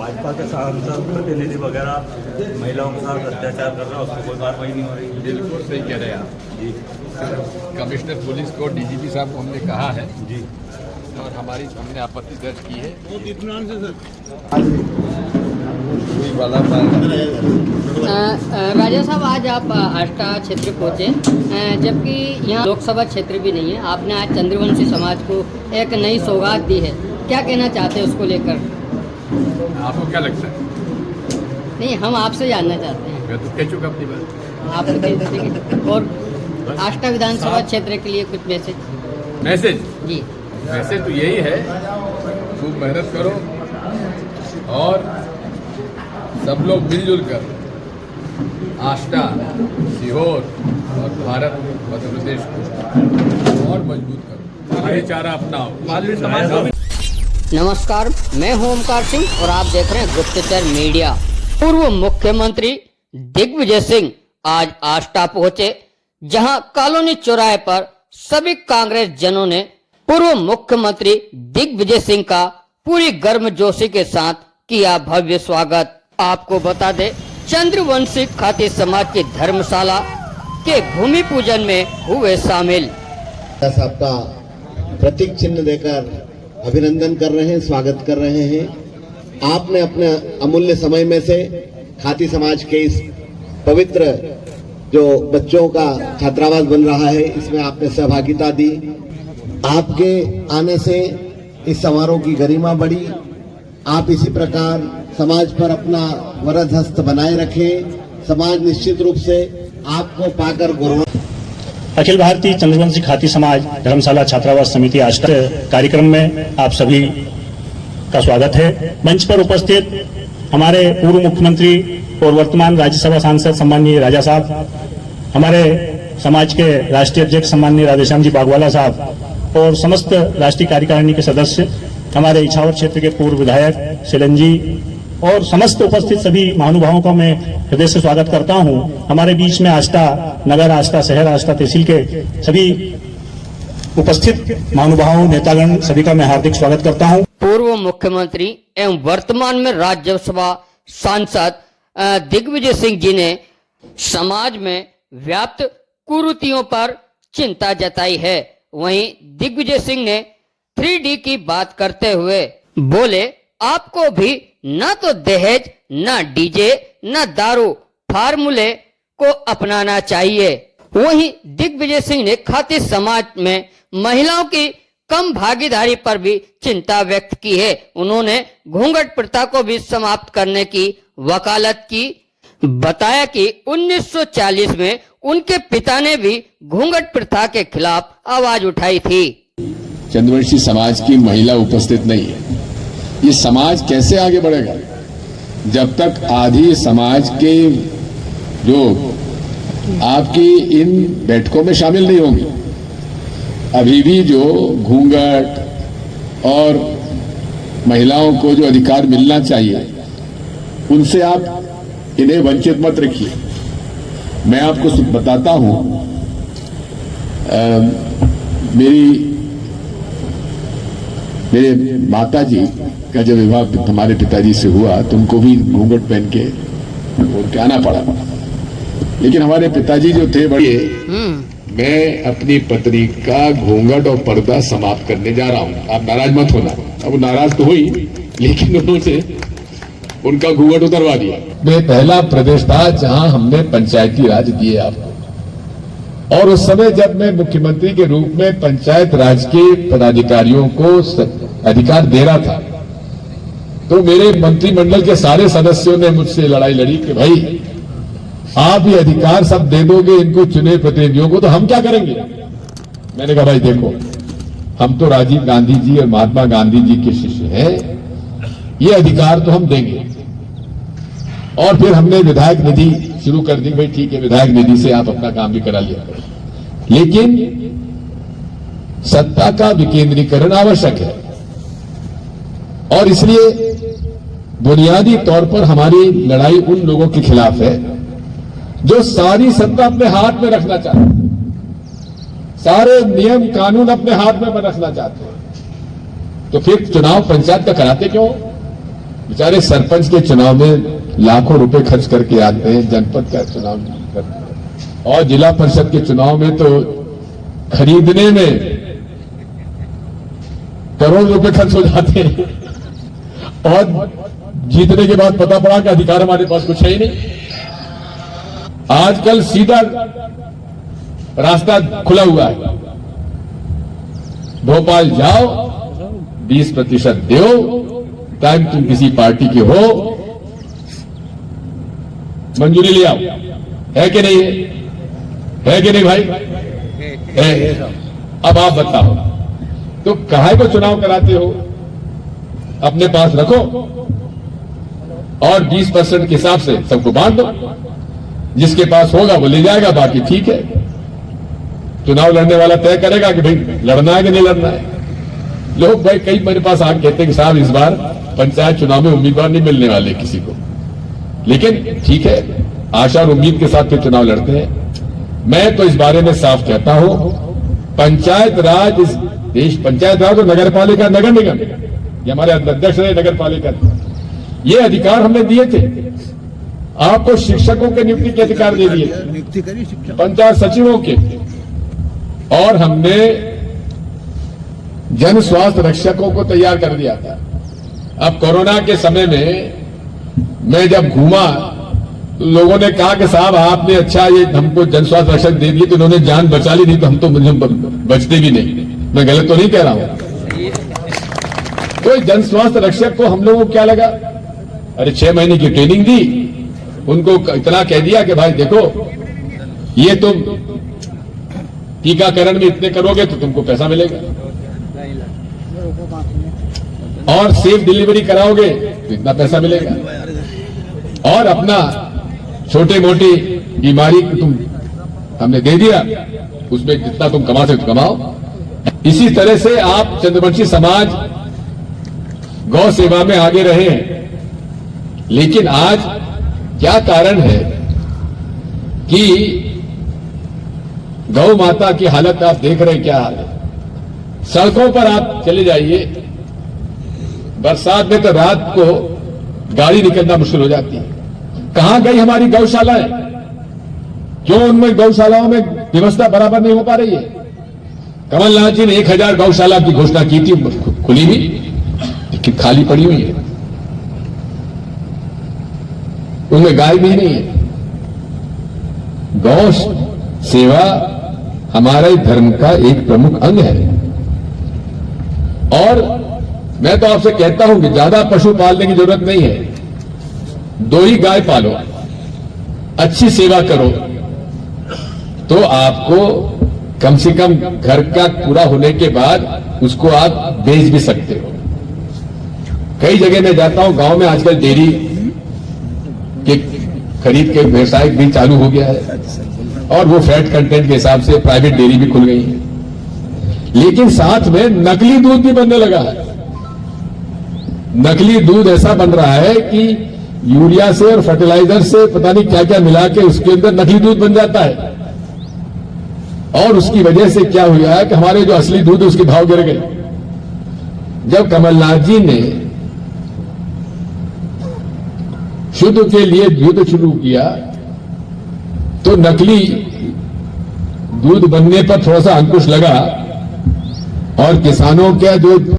भाजपा के सांसद प्रतिनिधि वगैरह महिलाओं के साथ अत्याचार कर रहे हैं, उसको कोई कार्रवाई नहीं हो रही। बिल्कुल सही कह रहे हैं आप जी। कमिश्नर पुलिस को डीजीपी साहब को हमने कहा है जी, और हमने आपत्ति दर्ज की है। बहुत इत्मीनान से सर। राजा साहब, आज आप आष्टा क्षेत्र पहुँचे, जबकि यहाँ लोकसभा क्षेत्र भी नहीं है। आपने आज चंद्रवंशी समाज को एक नई सौगात दी है, क्या कहना चाहते हैं उसको लेकर? आपको क्या लगता है? नहीं, हम आपसे जानना चाहते हैं। मैं तो कह चुका अपनी बात। आप बताइए। और आष्टा विधानसभा क्षेत्र के लिए कुछ मैसेज जी। मैसेज तो यही है, खूब मेहनत करो और सब लोग मिलजुल कर आष्टा, सीहोर और भारत मध्य प्रदेश को और मजबूत करो, भाईचारा अपनाओ। नमस्कार, मैं हूं ओमकार सिंह और आप देख रहे हैं गुप्तचर मीडिया। पूर्व मुख्यमंत्री दिग्विजय सिंह आज आष्टा पहुंचे, जहां कॉलोनी चौराहे पर सभी कांग्रेस जनों ने पूर्व मुख्यमंत्री दिग्विजय सिंह का पूरी गर्मजोशी के साथ किया भव्य स्वागत। आपको बता दें, चंद्रवंशी खाती समाज की धर्मशाला के भूमि पूजन में हुए शामिल। साहब का प्रतीक चिन्ह देकर अभिनंदन कर रहे हैं, स्वागत कर रहे हैं। आपने अपने अमूल्य समय में से खाती समाज के इस पवित्र जो बच्चों का छात्रावास बन रहा है, इसमें आपने सहभागिता दी। आपके आने से इस समारोह की गरिमा बढ़ी। आप इसी प्रकार समाज पर अपना वरद हस्त बनाए रखें। समाज निश्चित रूप से आपको पाकर गौरव। अखिल भारतीय चंद्रवंशी खाती समाज धर्मशाला छात्रावास समिति आष्टा कार्यक्रम में आप सभी का स्वागत है। मंच पर उपस्थित हमारे पूर्व मुख्यमंत्री और वर्तमान राज्यसभा सांसद सम्माननीय राजा साहब, हमारे समाज के राष्ट्रीय अध्यक्ष सम्माननीय राधेश्याम जी बागवाला साहब और समस्त राष्ट्रीय कार्यकारिणी के सदस्य, हमारे इछावर क्षेत्र के पूर्व विधायक शिलन जी और समस्त उपस्थित सभी महानुभावों का मैं हृदय से स्वागत करता हूं। हमारे बीच में आष्टा नगर, आष्टा शहर, आष्टा तहसील के सभी उपस्थित महानुभावों, नेतागण, सभी का मैं हार्दिक स्वागत करता हूं। पूर्व मुख्यमंत्री एवं वर्तमान में राज्यसभा सांसद दिग्विजय सिंह जी ने समाज में व्याप्त कुरीतियों पर चिंता जताई है। वहीं दिग्विजय सिंह ने 3D की बात करते हुए बोले, आपको भी न तो दहेज, न डीजे, न दारू फार्मूले को अपनाना चाहिए। वहीं दिग्विजय सिंह ने खाती समाज में महिलाओं की कम भागीदारी पर भी चिंता व्यक्त की है। उन्होंने घूंघट प्रथा को भी समाप्त करने की वकालत की। बताया कि 1940 में उनके पिता ने भी घूंघट प्रथा के खिलाफ आवाज उठाई थी। चंद्रवंशी समाज की महिला उपस्थित नहीं है। ये समाज कैसे आगे बढ़ेगा जब तक आधी समाज के लोग आपकी इन बैठकों में शामिल नहीं होंगे। अभी भी जो घूंघट और महिलाओं को जो अधिकार मिलना चाहिए, उनसे आप इन्हें वंचित मत रखिए। मैं आपको बताता हूं, मेरे माता जी का जब विवाह हमारे पिताजी से हुआ तो उनको भी घूंघट पहन के आना पड़ा। लेकिन हमारे पिताजी जो थे बड़े, मैं अपनी पत्नी का घूंघट और पर्दा समाप्त करने जा रहा हूं, आप नाराज मत होना। अब नाराज तो हुई, लेकिन उन्होंने उनका घूंघट उतरवा दिया। मैं पहला प्रदेश था जहां हमने पंचायती राज दिए आपको, और उस समय जब मैं मुख्यमंत्री के रूप में पंचायत राज के पदाधिकारियों को अधिकार दे रहा था, तो मेरे मंत्रिमंडल के सारे सदस्यों ने मुझसे लड़ाई लड़ी कि भाई आप ये अधिकार सब दे दोगे इनको चुने प्रतिनिधियों को, तो हम क्या करेंगे। मैंने कहा भाई देखो, हम तो राजीव गांधी जी और महात्मा गांधी जी के शिष्य हैं, ये अधिकार तो हम देंगे। और फिर हमने विधायक निधि शुरू कर दी। भाई ठीक है, विधायक निधि से आप अपना काम भी करा लिया, लेकिन सत्ता का विकेंद्रीकरण आवश्यक है। और इसलिए बुनियादी तौर पर हमारी लड़ाई उन लोगों के खिलाफ है जो सारी सत्ता अपने हाथ में रखना चाहते हैं, सारे नियम कानून अपने हाथ में रखना चाहते हैं। तो फिर चुनाव पंचायत का कराते क्यों? बेचारे सरपंच के चुनाव में लाखों रुपए खर्च करके आते हैं, जनपद का चुनाव करते हैं, और जिला परिषद के चुनाव में तो खरीदने में करोड़ रुपए खर्च हो जाते हैं, और जीतने के बाद पता पड़ा कि अधिकार हमारे पास कुछ है ही नहीं। आजकल सीधा रास्ता खुला हुआ है, भोपाल जाओ, 20% दो, टाइम तुम किसी पार्टी के हो, मंजूरी ले आओ। है कि नहीं है कि नहीं भाई? है। अब आप बताओ, तो काहे को चुनाव कराते हो? अपने पास रखो और 20% के हिसाब से सबको बांट दो, जिसके पास होगा वो ले जाएगा, बाकी ठीक है। चुनाव लड़ने वाला तय करेगा कि भाई लड़ना है कि नहीं लड़ना है। लोग भाई कई मेरे पास आके कहते हैं कि साहब इस बार पंचायत चुनाव में उम्मीदवार नहीं मिलने वाले किसी को, लेकिन ठीक है, आशा और उम्मीद के साथ फिर चुनाव लड़ते हैं। मैं तो इस बारे में साफ कहता हूं, पंचायत राज इस देश, पंचायत राज और नगर पालिका, नगर निगम, ये हमारे अध्यक्ष रहे नगर पालिका, ये अधिकार हमने दिए थे। आपको शिक्षकों के नियुक्ति के अधिकार दे दिए थे, पंचायत सचिवों के, और हमने जन स्वास्थ्य रक्षकों को तैयार कर दिया था। अब कोरोना के समय में मैं जब घूमा तो लोगों ने कहा कि साहब आपने अच्छा ये हमको जन स्वास्थ्य रक्षक दे दिए, तो उन्होंने जान बचा ली, नहीं तो हम तो बचते भी नहीं। मैं गलत तो नहीं कह रहा हूं। तो जन स्वास्थ्य रक्षक को हम लोगों को क्या लगा, अरे 6 महीने की ट्रेनिंग दी, उनको इतना कह दिया कि भाई देखो ये तुम टीकाकरण में इतने करोगे तो तुमको पैसा मिलेगा, और सेफ डिलीवरी कराओगे तो इतना पैसा मिलेगा, और अपना छोटे मोटी बीमारी को तुम हमने दे दिया, उसमें जितना तुम कमा सकते कमाओ। इसी तरह से आप चंद्रवंशी समाज गौ सेवा में आगे रहे हैं, लेकिन आज क्या कारण है कि गौ माता की हालत आप देख रहे हैं, क्या हाल है। सड़कों पर आप चले जाइए, बरसात में तो रात को गाड़ी निकलना मुश्किल हो जाती है। कहां गई हमारी गौशालाएं? क्यों उनमें गौशालाओं में व्यवस्था बराबर नहीं हो पा रही है? कमलनाथ जी ने 1000 गौशाला की घोषणा की थी, खुली भी, लेकिन खाली पड़ी हुई है, उनमें गाय भी नहीं है। गौ सेवा हमारे धर्म का एक प्रमुख अंग है, और मैं तो आपसे कहता हूं कि ज्यादा पशु पालने की जरूरत नहीं है, 2 ही गाय पालो, अच्छी सेवा करो, तो आपको कम से कम घर का पूरा होने के बाद उसको आप बेच भी सकते हो। कई जगह मैं जाता हूं, गांव में आजकल डेयरी के खरीद के व्यवसाय भी चालू हो गया है, और वो फैट कंटेंट के हिसाब से प्राइवेट डेयरी भी खुल गई है, लेकिन साथ में नकली दूध भी बनने लगा है। नकली दूध ऐसा बन रहा है कि यूरिया से और फर्टिलाइजर से पता नहीं क्या क्या मिला के उसके अंदर नकली दूध बन जाता है, और उसकी वजह से क्या हुआ है कि हमारे जो असली दूध है उसके भाव गिर गए। जब कमलनाथ जी ने शुद्ध के लिए युद्ध शुरू किया, तो नकली दूध बनने पर थोड़ा सा अंकुश लगा, और किसानों का जो